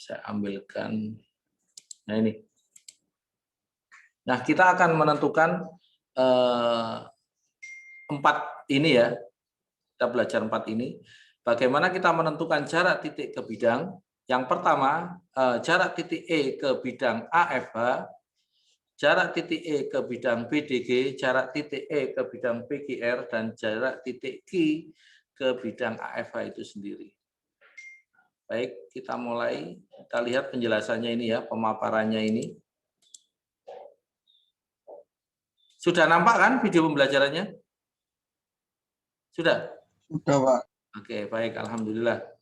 Saya ambilkan. Nah ini. Nah kita akan menentukan 4 ini ya. Kita belajar 4 ini. Bagaimana kita menentukan jarak titik ke bidang. Yang pertama, jarak titik E ke bidang AFH, jarak titik E ke bidang BDG, jarak titik E ke bidang PGR, dan jarak titik Q ke bidang AFH itu sendiri. Baik, kita mulai. Kita lihat penjelasannya ini ya, pemaparannya ini. Sudah nampak kan video pembelajarannya? Sudah? Sudah, Pak. Oke, baik. Alhamdulillah.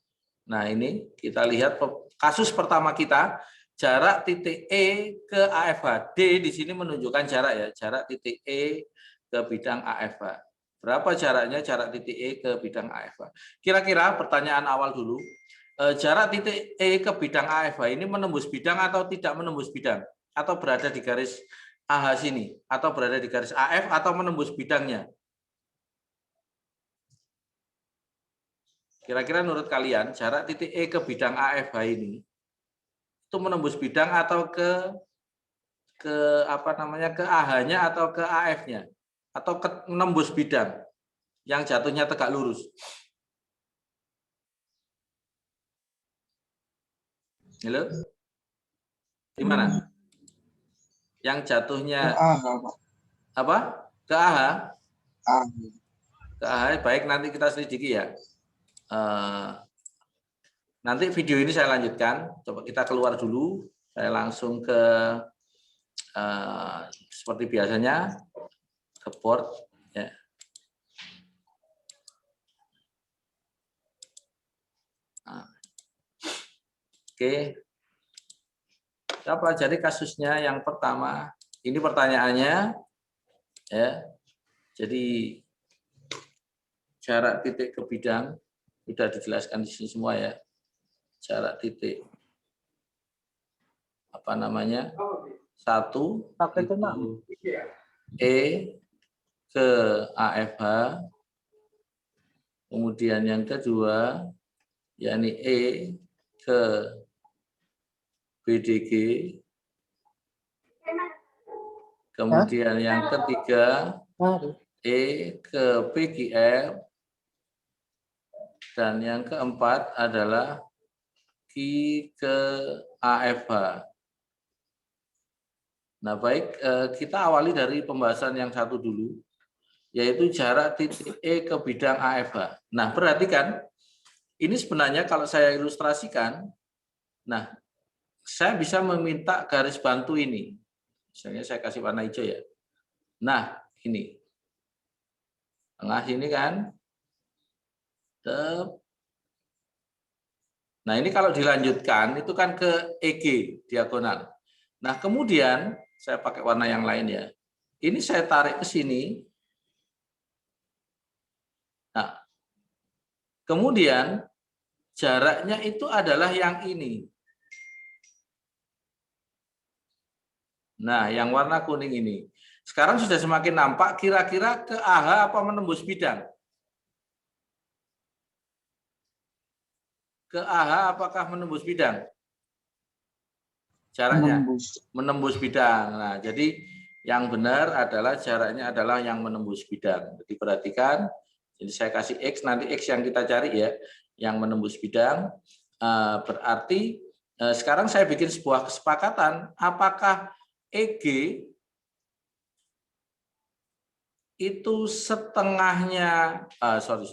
Nah, ini kita lihat kasus pertama kita, jarak titik E ke AFH. D di sini menunjukkan jarak ya, jarak titik E ke bidang AFH. Berapa jaraknya jarak titik E ke bidang AFH? Kira-kira pertanyaan awal dulu, jarak titik E ke bidang AFH ini menembus bidang atau tidak menembus bidang? Atau berada di garis AH sini? Atau berada di garis AF atau menembus bidangnya? Kira-kira menurut kalian jarak titik E ke bidang AFH ini itu menembus bidang atau ke apa namanya, ke AH-nya atau ke AF-nya? Atau ke menembus bidang yang jatuhnya tegak lurus? Halo? Gimana? Yang jatuhnya apa? Ke AH? Ke AH, baik, nanti kita selidiki ya. Nanti video ini saya lanjutkan. Coba kita keluar dulu. Saya langsung ke seperti biasanya ke board ya. Oke. Kita pelajari kasusnya yang pertama. Ini pertanyaannya ya. Jadi jarak titik ke bidang sudah dijelaskan di sini semua ya. Jarak titik apa namanya? 1 itu E ke AFH. Kemudian yang kedua yakni E ke BDG. Kemudian yang ketiga E ke PGR. Dan yang keempat adalah Q ke AFH. Nah baik, kita awali dari pembahasan yang satu dulu, yaitu jarak titik E ke bidang AFH. Nah perhatikan, ini sebenarnya kalau saya ilustrasikan, nah saya bisa meminta garis bantu ini. Misalnya saya kasih warna hijau ya. Nah ini, tengah ini kan. Nah ini kalau dilanjutkan, itu kan ke EG, diagonal. Nah kemudian, saya pakai warna yang lain ya. Ini saya tarik ke sini. Nah, kemudian jaraknya itu adalah yang ini. Nah, yang warna kuning ini. Sekarang sudah semakin nampak kira-kira ke AH apa menembus bidang? Ke AH apakah menembus bidang? Jaraknya menembus bidang. Nah, jadi yang benar adalah jaraknya adalah yang menembus bidang. Jadi perhatikan, jadi saya kasih X, nanti X yang kita cari ya, yang menembus bidang. Berarti sekarang saya bikin sebuah kesepakatan, apakah EG itu setengahnya, sorry.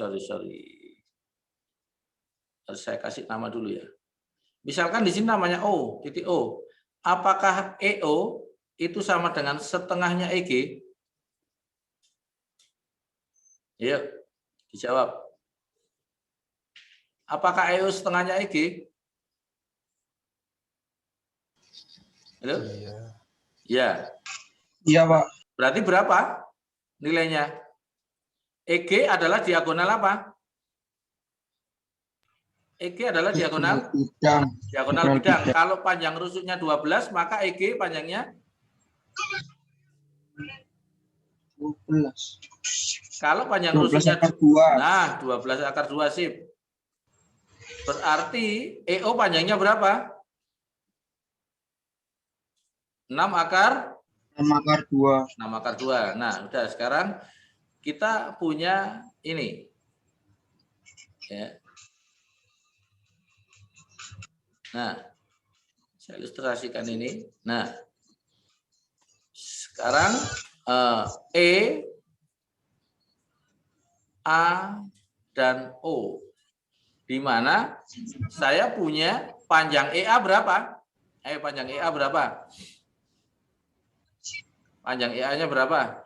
Harus saya kasih nama dulu ya. Misalkan di sini namanya O, titik O. Apakah EO itu sama dengan setengahnya EG? Yuk, dijawab. Apakah EO setengahnya EG? Halo? Iya. Iya, Pak. Berarti berapa nilainya? EG adalah diagonal apa? EG adalah diagonal bidang. Diagonal bidang. Kalau panjang rusuknya 12, maka EG panjangnya 12. Kalau panjang 12 rusuknya akar 2. Nah, 12 akar 2 sip. Berarti EO panjangnya berapa? 6 akar 6 akar 2. 6 akar 2. Nah, udah sekarang kita punya ini. Ya. Nah, saya ilustrasikan ini. Nah, sekarang E, A, dan O. Di mana saya punya panjang EA berapa? Panjang EA berapa? Panjang EA-nya berapa?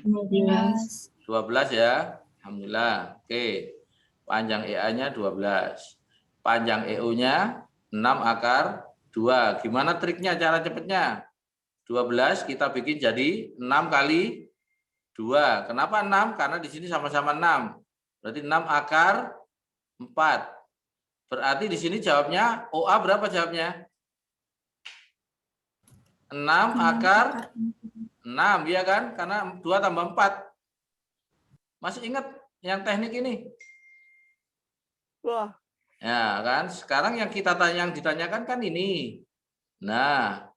12. 12 ya. Alhamdulillah. Oke. Panjang EA-nya 12. Panjang EO-nya 6 akar 2. Gimana triknya, cara cepatnya? 12 kita bikin jadi 6 kali 2. Kenapa 6? Karena di sini sama-sama 6. Berarti 6 akar 4. Berarti di sini jawabnya OA berapa jawabnya? 6 akar 6, ya kan? Karena 2 tambah 4. Masih ingat yang teknik ini? Wah. Ya kan? Sekarang yang ditanyakan kan ini. Nah,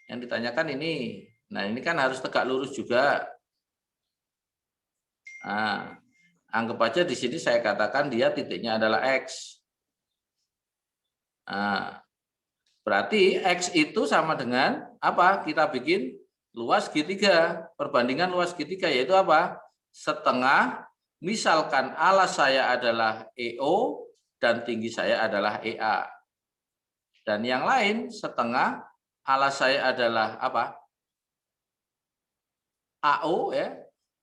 yang ditanyakan ini. Nah, ini kan harus tegak lurus juga. Nah, anggap aja di sini saya katakan dia titiknya adalah X. Nah, berarti X itu sama dengan apa? Kita bikin luas segitiga. Perbandingan luas segitiga yaitu apa? Setengah, misalkan alas saya adalah EO dan tinggi saya adalah EA. Dan yang lain setengah, alas saya adalah apa? AO ya,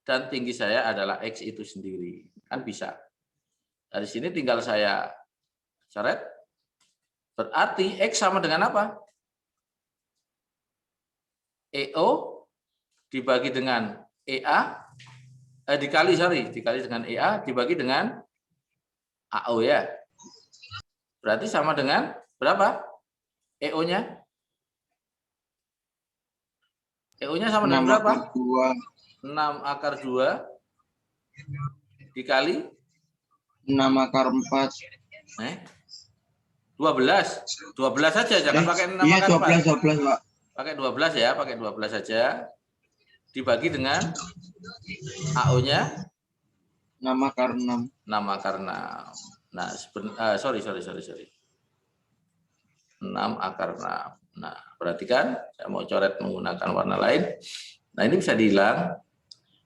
dan tinggi saya adalah X itu sendiri. Kan bisa. Dari sini tinggal saya coret. Berarti X sama dengan apa? EO dibagi dengan EA, dikali dengan EA dibagi dengan AO ya. Berarti sama dengan berapa? EO-nya? EO-nya sama dengan berapa? 6 akar 2 dikali 6 akar 4. 12. 12 saja, jangan pakai 6 Iya, akar 4. 12, Pak. Pakai 12 ya, pakai 12 saja. Dibagi dengan AO-nya 6 akar 6. 6 akar 6. Nah, sorry. 6 akar 6. Nah, perhatikan, saya mau coret menggunakan warna lain. Nah, ini bisa dihilang.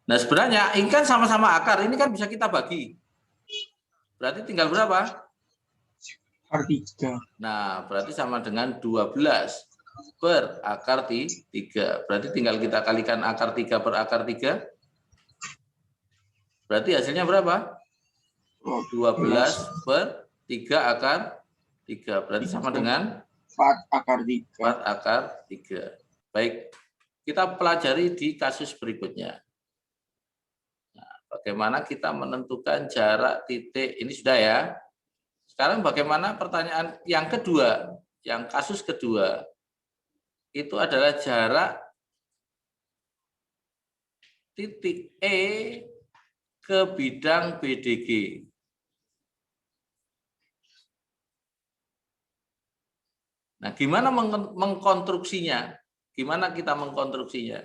Nah, sebenarnya ini kan sama-sama akar, ini kan bisa kita bagi. Berarti tinggal berapa? Akar 3. Nah, berarti sama dengan 12 per akar 3. Berarti tinggal kita kalikan akar 3 per akar 3. Berarti hasilnya berapa? 12 per 3 akar 3. Berarti sama dengan 4 akar 3. 4 akar 3. Baik, kita pelajari di kasus berikutnya. Nah, bagaimana kita menentukan jarak titik, ini sudah ya. Sekarang bagaimana pertanyaan yang kedua, yang kasus kedua, itu adalah jarak titik E ke bidang BDG. Nah, gimana mengkonstruksinya? Gimana kita mengkonstruksinya?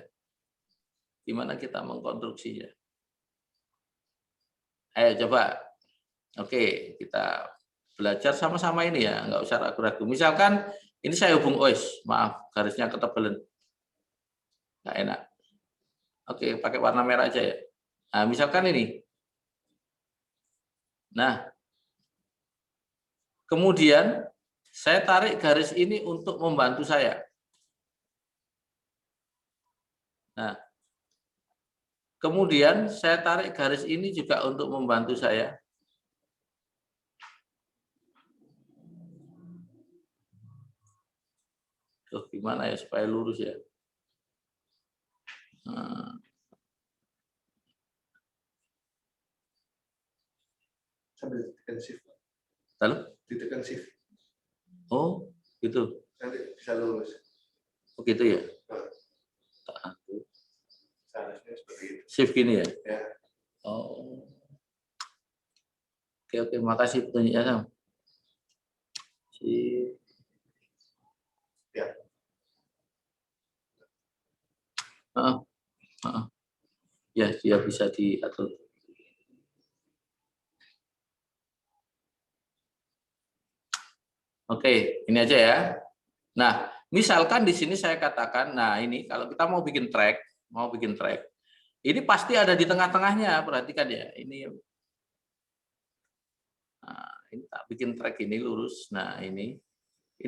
Ayo coba. Oke, kita belajar sama-sama ini ya, nggak usah ragu-ragu. Misalkan ini saya hubung maaf, garisnya ketebalan. Nggak enak. Oke, pakai warna merah aja ya. Nah, misalkan ini. Nah, kemudian saya tarik garis ini untuk membantu saya. Nah, kemudian saya tarik garis ini juga untuk membantu saya. Gimana ya supaya lurus ya? Nah. Sambil ditekan shift. Lalu? Ditekan shift. Oh, gitu. Nanti bisa lurus. Begitu ya? Seharusnya seperti itu. Shift gini ya? Ya. Oh. Oke, makasih petunjuknya, Sam. Shift. Ya. Heeh, heeh. Ya, dia bisa diatur. Oke, ini aja ya. Nah, misalkan di sini saya katakan, nah ini kalau kita mau bikin track, ini pasti ada di tengah-tengahnya, perhatikan ya. Ini tak bikin track ini lurus. Nah, ini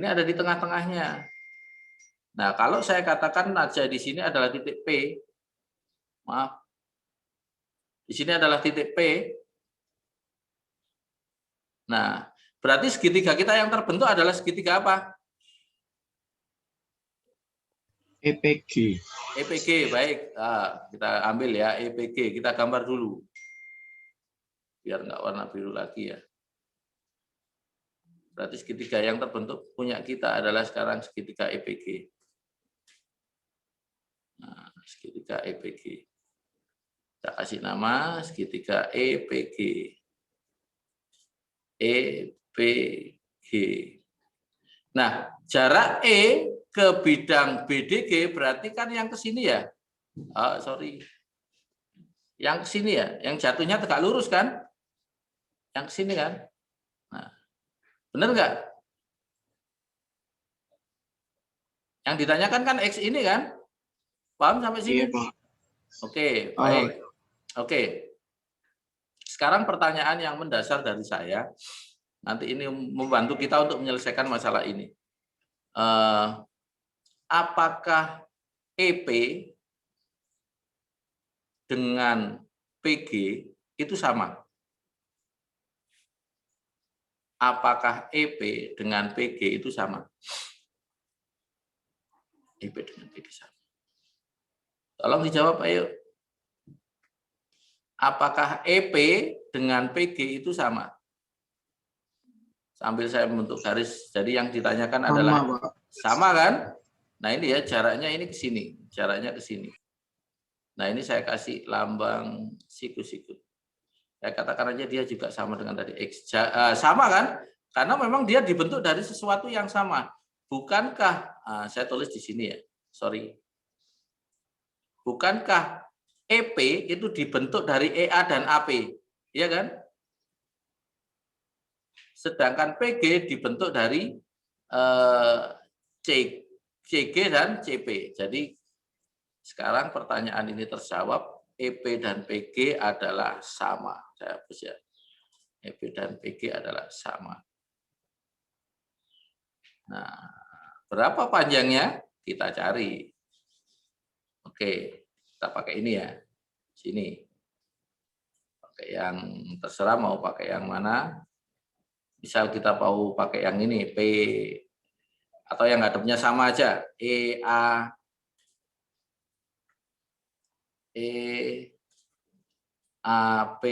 ada di tengah-tengahnya. Nah, kalau saya katakan aja di sini adalah titik P, maaf, di sini adalah titik P. Nah, berarti segitiga kita yang terbentuk adalah segitiga apa? EPG. EPG, baik. Nah, kita ambil ya EPG, kita gambar dulu. Biar nggak warna biru lagi ya. Berarti segitiga yang terbentuk punya kita adalah sekarang segitiga EPG. Nah, segitiga EPG. Kita kasih nama segitiga EPG. EPG. Nah, jarak E ke bidang BDG berarti kan yang ke sini ya? Sorry. Yang ke sini ya? Yang jatuhnya tegak lurus kan? Yang ke sini kan? Nah, benar nggak? Yang ditanyakan kan X ini kan? Paham sampai sini? Iya, Pak. Oke, baik. Oke. Sekarang pertanyaan yang mendasar dari saya, nanti ini membantu kita untuk menyelesaikan masalah ini. Apakah EP dengan PG itu sama? Apakah EP dengan PG itu sama? EP dengan PG sama. Tolong dijawab, ayo. Apakah EP dengan PG itu sama? Sambil saya membentuk garis. Jadi yang ditanyakan adalah sama kan? Nah ini ya jaraknya ini ke sini, jaraknya ke sini. Nah ini saya kasih lambang siku-siku. Saya katakan aja dia juga sama dengan tadi X. Sama kan? Karena memang dia dibentuk dari sesuatu yang sama. Bukankah, saya tulis di sini ya, sorry. Bukankah EP itu dibentuk dari EA dan AP? Iya kan? Sedangkan PG dibentuk dari CG dan CP. Jadi sekarang pertanyaan ini terjawab, EP dan PG adalah sama. Saya hapus ya. EP dan PG adalah sama. Nah, berapa panjangnya? Kita cari. Oke, kita pakai ini ya. Sini. Pakai yang terserah mau pakai yang mana. Misal kita mau pakai yang ini, P, atau yang ngadepnya sama aja, EA, AP.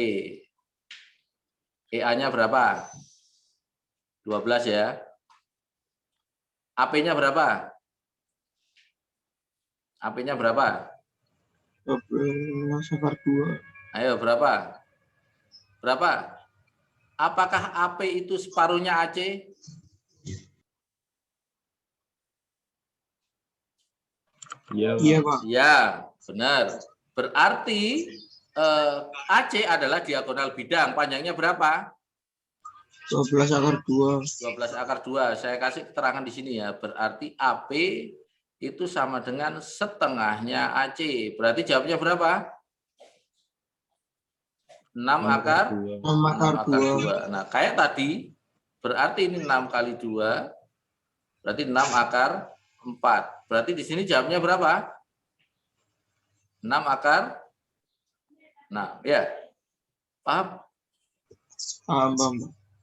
EA-nya berapa? 12 ya. AP-nya berapa? AP-nya berapa? 12/2. Ayo, berapa? Berapa? Apakah AP itu separuhnya AC? Iya, Pak. Ya, benar. Berarti AC adalah diagonal bidang. Panjangnya berapa? 12/2. 12/2. Saya kasih keterangan di sini ya. Berarti AP itu sama dengan setengahnya AC. Berarti jawabnya berapa? 6/2. 6/2. Nah, kayak tadi, berarti ini 6 kali 2, berarti 6/4. Berarti di sini jawabnya berapa? 6/6. Ya. Paham? Paham.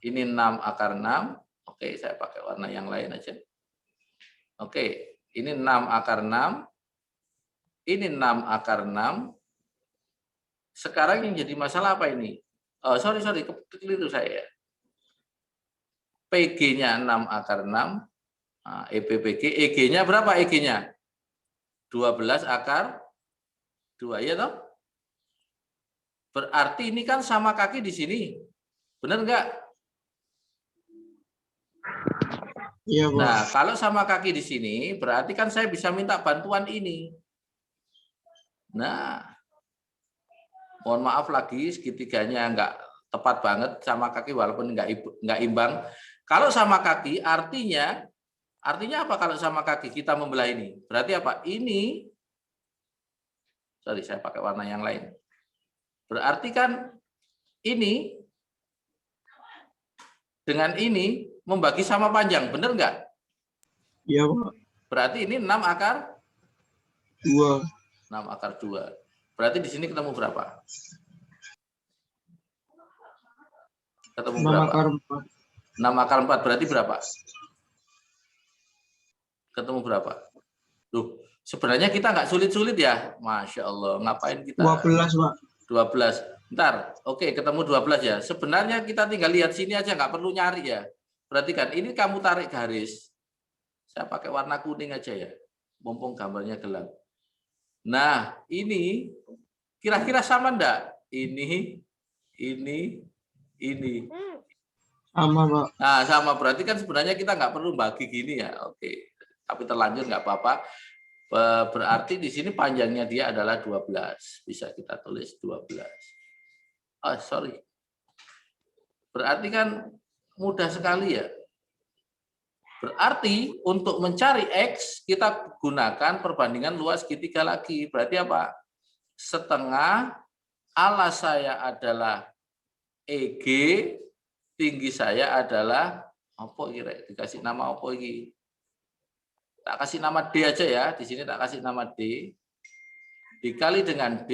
Ini 6/6. Oke, saya pakai warna yang lain aja. Oke, ini 6/6. Ini 6/6. Sekarang yang jadi masalah apa ini? Sorry, keliru saya. PG-nya 6/6. EPPG, EG-nya berapa EG-nya? 12/2, ya toh? Berarti ini kan sama kaki di sini. Benar enggak? Iya, Pak. Nah, kalau sama kaki di sini, berarti kan saya bisa minta bantuan ini. Nah, mohon maaf lagi segitiganya nggak tepat banget sama kaki walaupun nggak imbang. Kalau sama kaki artinya apa kalau sama kaki kita membelah ini? Berarti apa? Ini, sorry saya pakai warna yang lain. Berarti kan ini dengan ini membagi sama panjang, benar nggak? Iya, Pak. Berarti ini 6 akar 2. 6 akar 2. Berarti di sini ketemu berapa? Ketemu 6 berapa? akar 4. 6 akar 4 berarti berapa? Ketemu berapa? Duh, sebenarnya kita nggak sulit-sulit ya. Masya Allah, ngapain kita? 12, Pak. 12. Ntar, oke, ketemu 12 ya. Sebenarnya kita tinggal lihat sini aja, nggak perlu nyari ya. Perhatikan, ini kamu tarik garis. Saya pakai warna kuning aja ya. Mumpung gambarnya gelap. Nah, ini kira-kira sama enggak? Ini. Sama, Pak. Nah, sama. Berarti kan sebenarnya kita nggak perlu bagi gini ya. Oke. Tapi terlanjur nggak apa-apa. Berarti di sini panjangnya dia adalah 12. Bisa kita tulis 12. Oh, sorry. Berarti kan mudah sekali ya. Berarti untuk mencari X, kita gunakan perbandingan luas segitiga lagi. Berarti apa? Setengah alas saya adalah EG, tinggi saya adalah apa kira? Dikasih nama apa ini? Tak kasih nama D aja ya. Di sini tak kasih nama D. Dikali dengan D,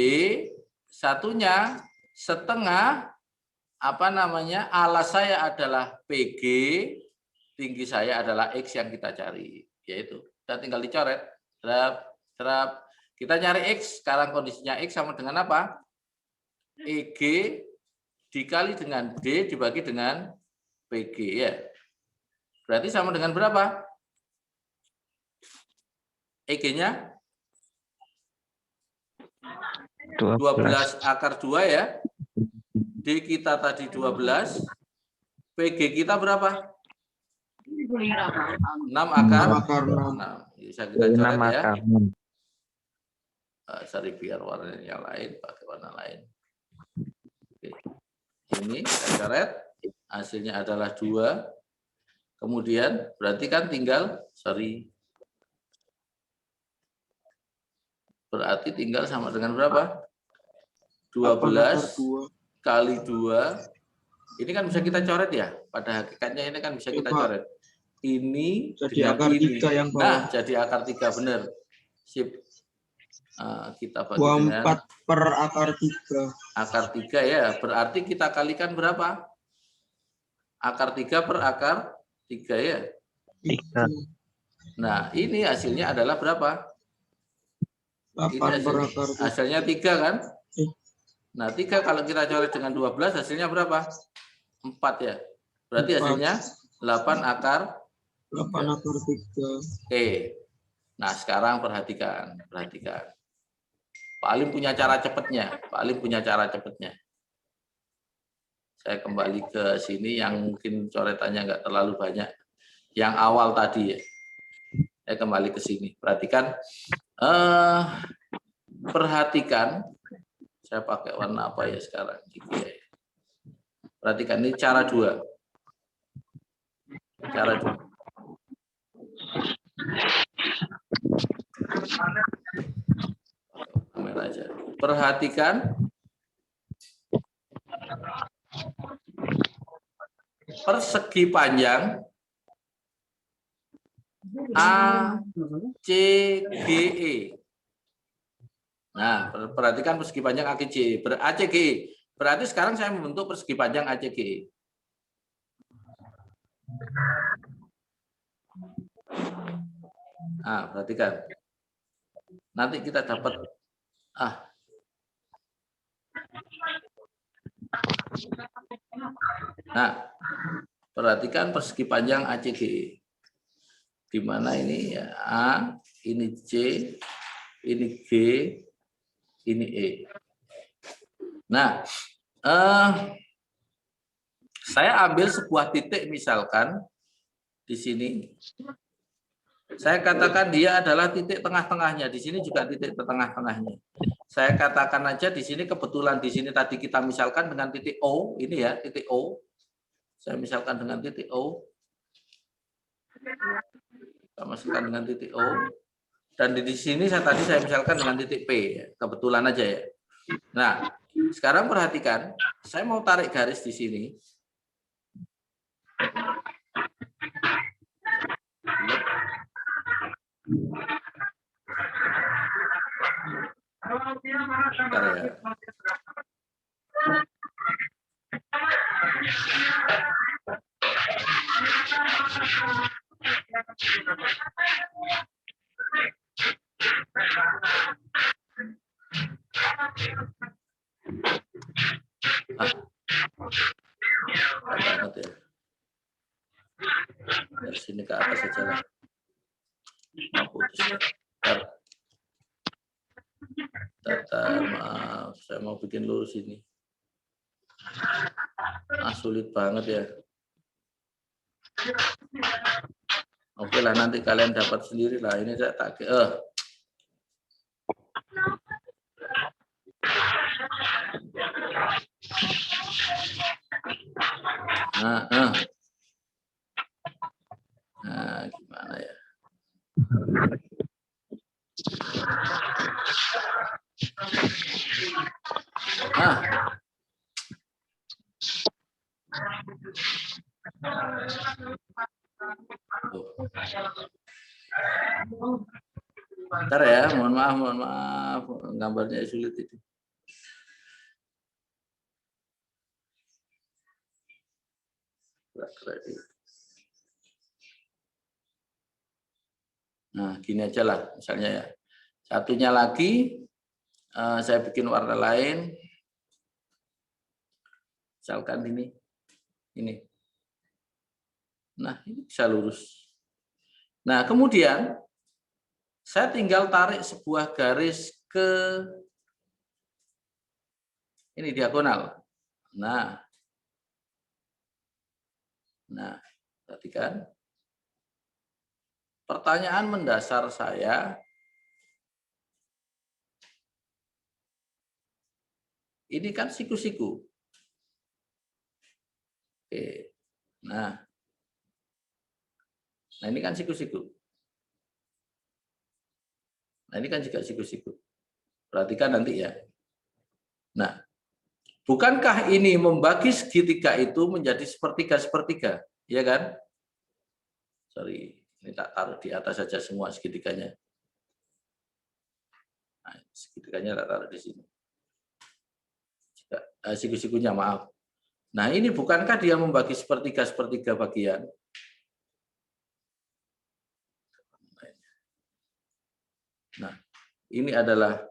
satunya setengah alas saya adalah PG, tinggi saya adalah X yang kita cari, yaitu kita tinggal dicoret. Terap. Kita nyari X, sekarang kondisinya X sama dengan apa? EG dikali dengan D dibagi dengan PG ya. Berarti sama dengan berapa? EG-nya 12 akar 2 ya. D kita tadi 12. PG kita berapa? 6 akar 6. Bisa kita coret ya. Sorry, biar warnanya yang lain, pakai warna lain. Oke. Ini kita coret. Hasilnya adalah 2. Kemudian berarti kan tinggal, berarti tinggal sama dengan berapa? 12 kali 2. Ini kan bisa kita coret ya. Pada hakikatnya ini kan bisa kita coret. Ini jadi akar 3 yang bawah. Nah, jadi akar 3 benar. Sip. Kita bagi dengan 24 per akar 3. Akar 3 ya. Berarti kita kalikan berapa? Akar 3 per akar 3 ya. 3. Nah, ini hasilnya adalah berapa? 8 per akar 3. Hasilnya 3 kan? Nah, 3 kalau kita coret dengan 12 hasilnya berapa? 4 ya. Berarti hasilnya 8 akar 3. Oke. Nah, sekarang perhatikan. Pak Alim punya cara cepatnya. Saya kembali ke sini yang mungkin coretannya nggak terlalu banyak. Yang awal tadi ya. Saya kembali ke sini. Perhatikan. Saya pakai warna apa ya sekarang? Perhatikan, ini cara 2. Kamera aja. Perhatikan persegi panjang ACGE. Nah, perhatikan persegi panjang ACGE. Berarti sekarang saya membentuk persegi panjang ACGE. Nah, perhatikan. Nanti kita dapat Nah, perhatikan persegi panjang ACGE. Di mana ini ya? A, ini C, ini G, ini E. Nah, saya ambil sebuah titik misalkan di sini. Saya katakan dia adalah titik tengah-tengahnya. Di sini juga titik tengah-tengahnya. Saya katakan aja di sini kebetulan di sini tadi kita misalkan dengan titik O, ini ya, titik O. Saya misalkan dengan titik O. Kita masukkan dengan titik O. Dan di sini saya misalkan dengan titik P, ya. Kebetulan aja ya. Nah, sekarang perhatikan, saya mau tarik garis di sini. Bentar ya. Banget ya. Dari sini ke atas saja lah. Putus. Maaf, saya mau bikin lurus ini. Sulit banget ya. Oke lah, nanti kalian dapat sendiri lah. Ini saya tak Nah, gimana ya? Bentar ya, mohon maaf, gambarnya sulit itu. Nah, gini aja lah, misalnya ya. Satunya lagi, saya bikin warna lain. Misalkan ini. Nah, ini bisa lurus. Nah, kemudian saya tinggal tarik sebuah garis ke ini diagonal. Nah, perhatikan. Pertanyaan mendasar saya, ini kan siku-siku. Oke. Nah, ini kan siku-siku. Nah, ini kan juga siku-siku. Perhatikan nanti ya. Nah, bukankah ini membagi segitiga itu menjadi sepertiga-sepertiga? Iya kan? Sorry, ini tak taruh di atas saja semua segitiganya. Nah, segitiganya tak taruh di sini. Siku-sikunya, maaf. Nah, ini bukankah dia membagi sepertiga-sepertiga bagian? Nah, ini adalah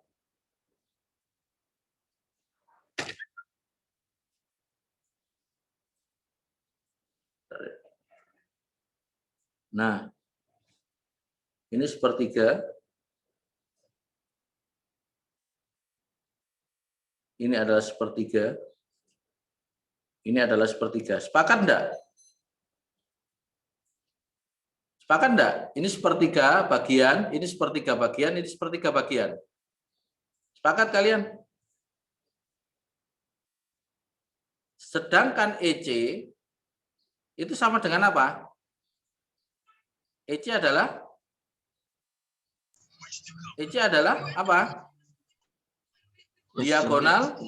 ini sepertiga. Ini adalah sepertiga. Ini adalah sepertiga. Sepakat enggak? Sepakat enggak? Ini sepertiga bagian, ini sepertiga bagian, ini sepertiga bagian. Sepakat kalian? Sedangkan EC itu sama dengan apa? EC adalah apa? Diagonal.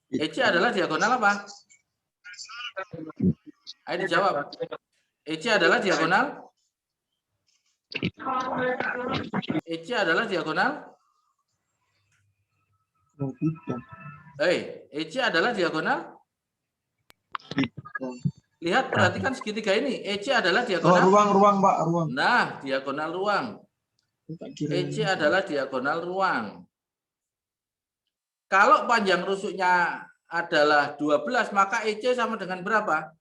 EC adalah diagonal apa? Ayo dijawab. EC adalah diagonal? EC adalah diagonal? EC adalah diagonal? Lihat, perhatikan segitiga ini. EC adalah diagonal. Ruang, Pak, ruang. Nah, diagonal ruang. EC adalah diagonal ruang. Kalau panjang rusuknya adalah 12, maka EC sama dengan berapa?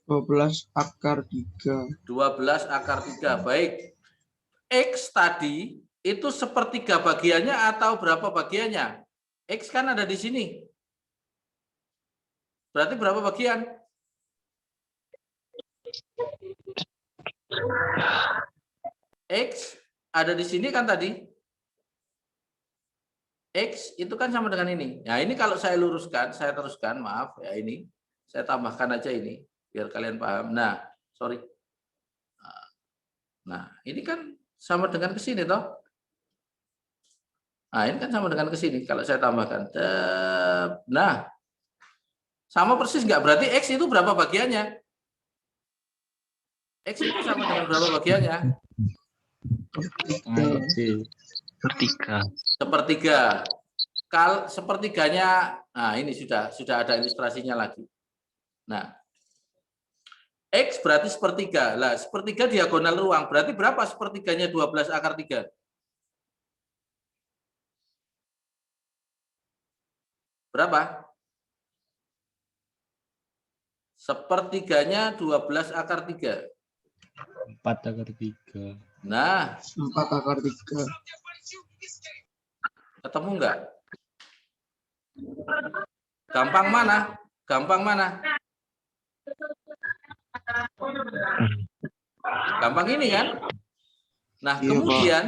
12 akar 3. 12 akar 3. Baik. X tadi itu sepertiga bagiannya atau berapa bagiannya? X kan ada di sini. Berarti berapa bagian? X ada di sini kan tadi. X itu kan sama dengan ini. Nah, ini kalau saya luruskan, saya teruskan, maaf ya ini. Saya tambahkan aja ini biar kalian paham. Nah, sorry. Nah, ini kan sama dengan ke sini toh. Nah, ini kan sama dengan ke sini kalau saya tambahkan. Nah, sama persis nggak? Berarti X itu berapa bagiannya? X itu sama dengan berapa bagiannya? Sepertiga. Sepertiga. Kalau sepertiganya, nah ini sudah ada ilustrasinya lagi. Nah, X berarti sepertiga. Lah, sepertiga diagonal ruang. Berarti berapa sepertiganya 12 akar 3? Berapa? Sepertiganya 12 akar 3. 4 akar 3. Nah, 4 akar 3. ketemu enggak? Gampang mana? Gampang mana? Gampang ini kan? Nah, Iya, kemudian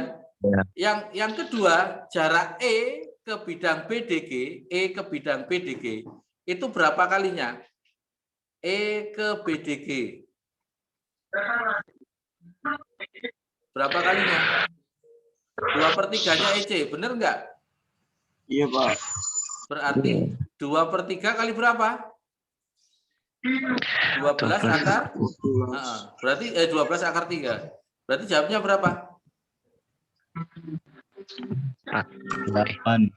Ya. yang kedua, jarak E ke bidang BDG, E ke bidang BDG, itu berapa kalinya? E ke BDG. Berapa kalinya? 2/3-nya EC, benar enggak? Iya, Pak. Berarti 2/3 kali berapa? 12 akar? 12. Berarti 12 akar 3. Berarti jawabnya berapa? 8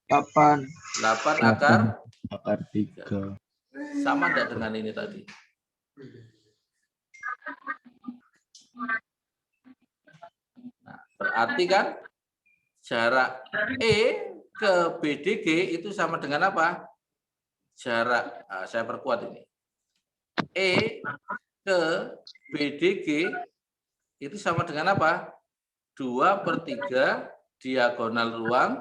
8. 8 akar akar 3. sama enggak dengan ini tadi? Nah, berarti kan jarak E ke BDG itu sama dengan apa? Jarak, saya perkuat ini. E ke BDG itu sama dengan apa? 2/3 diagonal ruang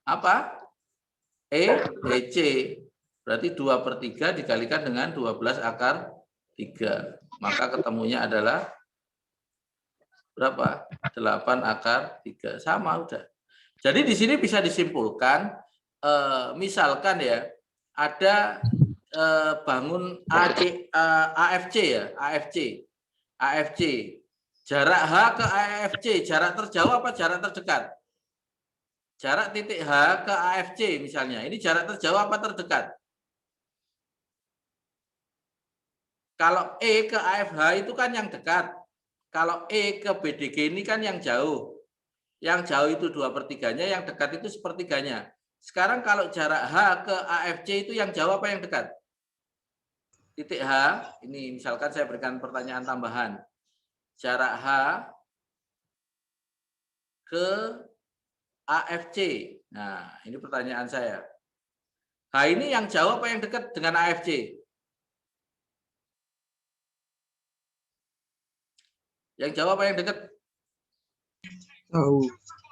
apa? EC. Berarti 2/3 dikalikan dengan 12 akar 3. Maka ketemunya adalah berapa? 8 akar 3. Sama udah. Jadi di sini bisa disimpulkan, misalkan ya, ada bangun AFC ya, AFC. Jarak H ke AFC, jarak terjauh apa jarak terdekat? Jarak titik H ke AFC misalnya, ini jarak terjauh apa terdekat? Kalau E ke AFH itu kan yang dekat. Kalau E ke BDG ini kan yang jauh. Yang jauh itu 2/3-nya, yang dekat itu sepertiganya. Sekarang kalau jarak H ke AFC itu yang jauh apa yang dekat? Titik H, ini misalkan saya berikan pertanyaan tambahan. Jarak H ke AFC. Nah, ini pertanyaan saya. H ini yang jauh apa yang dekat dengan AFC? Yang jauh apa yang dekat? Jauh.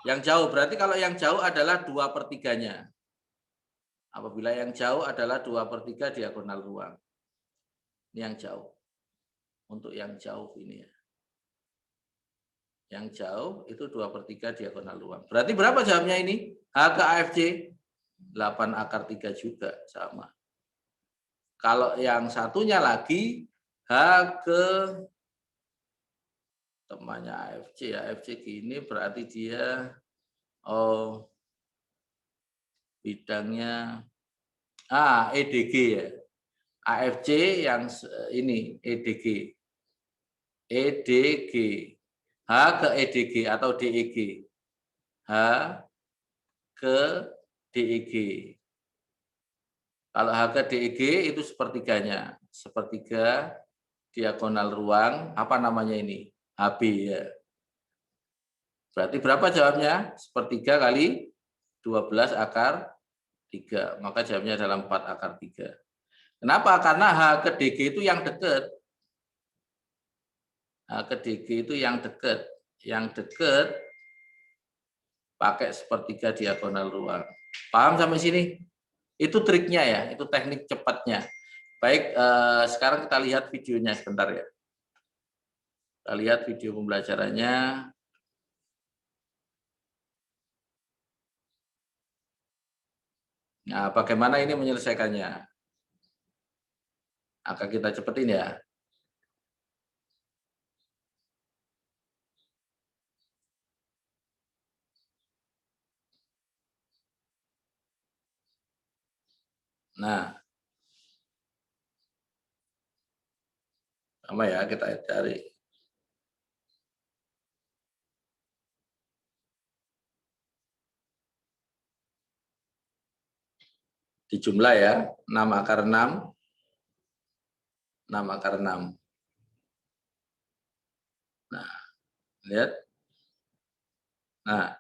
Yang jauh, berarti kalau yang jauh adalah 2/3-nya. Apabila yang jauh adalah 2/3 diagonal ruang. Ini yang jauh. Untuk yang jauh ini ya. Yang jauh itu 2/3 diagonal ruang. Berarti berapa jawabnya ini? H ke AFC? 8 akar 3 juga, sama. Kalau yang satunya lagi, H ke temannya AFC. AFC gini berarti dia bidangnya EDG ya. AFC yang ini EDG. EDG. H ke EDG atau DEG. H ke DEG. Kalau H ke DEG itu sepertiganya. Sepertiga diagonal ruang, apa namanya ini? HB ya. Berarti berapa jawabnya? Sepertiga kali 12 akar 3. Maka jawabnya adalah 4 akar 3. Kenapa? Karena H ke DG itu yang dekat. H ke DG itu yang dekat. Yang dekat pakai sepertiga diagonal ruang. Paham sampai sini? Itu triknya ya, itu teknik cepatnya. Baik, sekarang kita lihat videonya sebentar ya. Kita lihat video pembelajarannya. Nah, bagaimana ini menyelesaikannya? Akan kita cepetin ya. Nah, sama ya, kita cari. Di jumlah ya, 6 akar 6. 6 akar 6. Nah, lihat. Nah,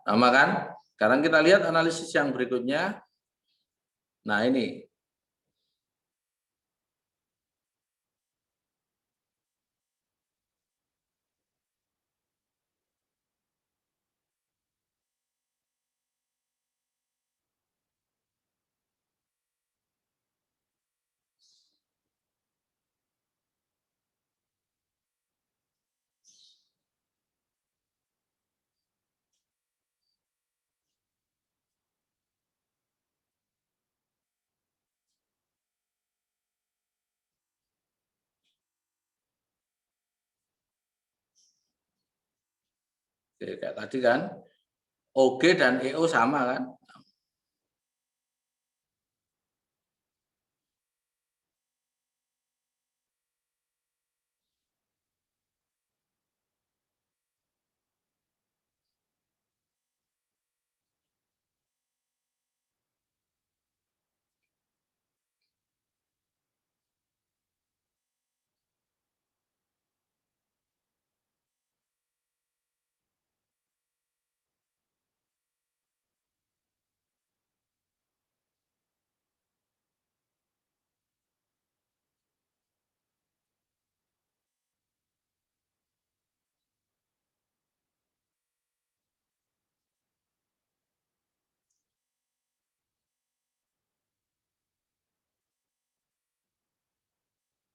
sama kan? Sekarang kita lihat analisis yang berikutnya. Nah, ini. Oke, kayak tadi kan. OG dan EO sama kan?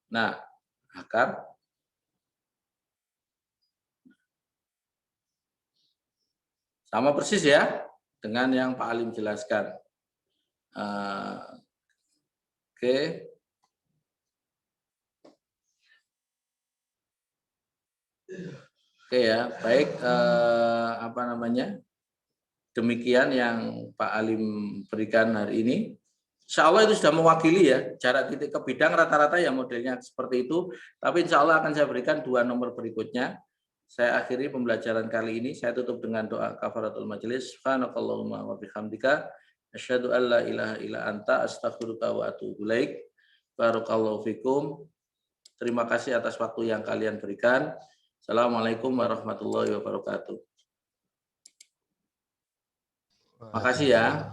Nah, akar sama persis ya dengan yang Pak Alim jelaskan. Oke. Oke ya, baik. Apa namanya? Demikian yang Pak Alim berikan hari ini. Insya Allah itu sudah mewakili ya, jarak titik ke bidang rata-rata ya modelnya seperti itu. Tapi insya Allah akan saya berikan 2 nomor berikutnya. Saya akhiri pembelajaran kali ini. Saya tutup dengan doa kafaratul majelis. Subhanakallahumma wa bihamdika. Asyhadu an la ilaha illa anta astaghfiruka wa atubu ilaik. Barakallahu fikum. Terima kasih atas waktu yang kalian berikan. Assalamualaikum warahmatullahi wabarakatuh. Makasih ya.